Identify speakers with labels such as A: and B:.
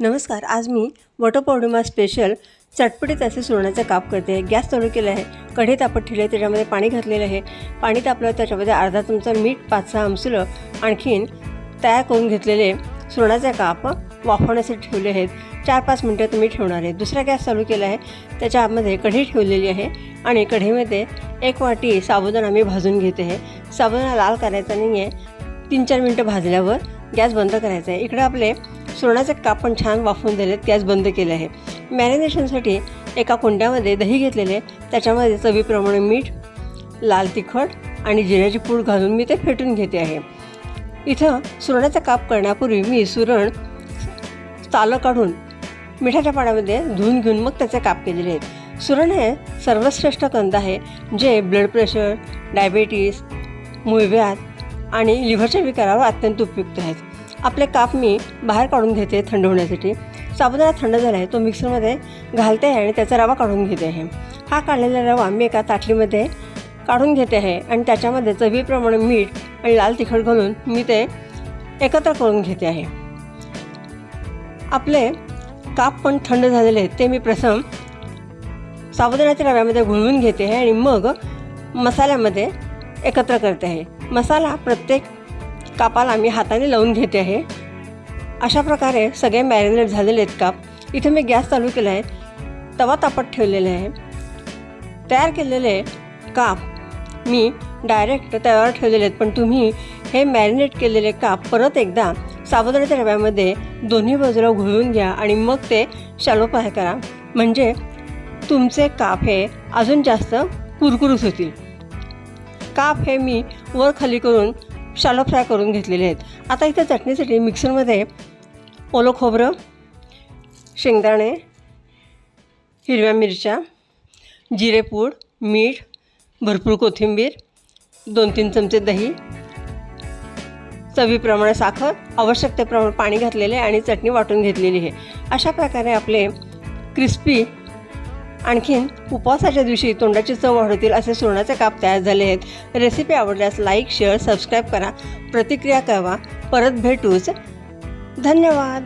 A: नमस्कार. आज मी वटपौर्णिमा स्पेशल चटपटीत असे सुरणाचे काप करते आहे. गॅस चालू केला आहे, कढई तापत ठेवली आहे, त्याच्यामध्ये पाणी घातलेलं आहे. पाणी तापलं त्याच्यामध्ये अर्धा चमचा मीठ, 5-6 आमसुलं आणखीन तयार करून घेतलेले सुरणाचे काप वाफवण्यासाठी ठेवले आहेत. 4-5 मिनटं तुम्ही ठेवणार आहे. दुसरा गॅस चालू केला आहे, त्याच्यामध्ये कढई ठेवलेली आहे आणि कढईमध्ये 1 वाटी साबुदाणा मी भाजून घेते आहे. साबुदाणा लाल करायचा नाही आहे. 3-4 मिनटं भाजल्यावर गॅस बंद करायचा आहे. इकडे आपले सुरणाचे काप पण छान वाफवून दिलेत, गॅस बंद केले आहे. मॅरिनेशनसाठी एका कुंड्यामध्ये दही घेतलेले, त्याच्यामध्ये चवीप्रमाणे मीठ, लाल तिखट आणि जिऱ्याची पूड घालून मी ते फेटून घेते आहे. इथं सुरणाचा काप करण्यापूर्वी मी सुरण तालं काढून मिठाच्या पाण्यामध्ये धुवून घेऊन मग त्याचे काप केलेले आहेत. सुरण हे सर्वश्रेष्ठ कंद आहे जे ब्लड प्रेशर, डायबेटीस, मूळव्याध आणि लिव्हरच्या विकारावर अत्यंत उपयुक्त आहेत. आपले काप मी बाहेर काढून घेते थंड होण्यासाठी. साबुदाणा थंड झाला आहे तो मिक्सरमध्ये घालते आहे आणि त्याचा रवा काढून घेते आहे. हा काढलेला रवा मी एका ताटलीमध्ये काढून घेते आहे आणि त्याच्यामध्ये चवीप्रमाणे मीठ आणि लाल तिखट घालून मी ते एकत्र करून घेते आहे. आपले काप पण थंड झालेले आहेत ते मी प्रथम साबुदाण्याच्या रव्यामध्ये घुळवून घेते आहे आणि मग मसाल्यामध्ये एकत्र करते आहे. मसाला प्रत्येक कापाला मी हाताने लावून घेते आहे. अशा प्रकारे सगळे मॅरिनेट झालेले आहेत काप. इथे मी गॅस चालू केला आहे, तवा तापत ठेवलेला आहे. तयार केलेले काप मी डायरेक्ट तव्यावर ठेवलेले आहेत, पण तुम्ही हे मॅरिनेट केलेले काप परत एकदा साबुदाण्याच्या रव्यामध्ये दोन्ही बाजूला घुळवून घ्या आणि मग ते शॅलो फ्राय करा, म्हणजे तुमचे काप हे अजून जास्त कुरकुरीत होतील. काप हे मी वर खाली करून शॅलो फ्राय करून घेतलेले आहेत. आता इथं चटणीसाठी मिक्सरमध्ये ओलं खोबरं, शेंगदाणे, हिरव्या मिरच्या, जिरेपूड, मीठ, भरपूर कोथिंबीर, 2-3 चमचे दही, चवीप्रमाणे साखर, आवश्यकतेप्रमाणे पाणी घातलेले आणि चटणी वाटून घेतलेली आहे. अशा प्रकारे आपले क्रिस्पी आणखीन उपवासाच्या दिवशी तोंडाची चव वाढवतील असे सुरणाचे काप तयार झाले आहेत. रेसिपी आवडल्यास लाईक, शेअर, सबस्क्राईब करा, प्रतिक्रिया कळवा. परत भेटूच. धन्यवाद.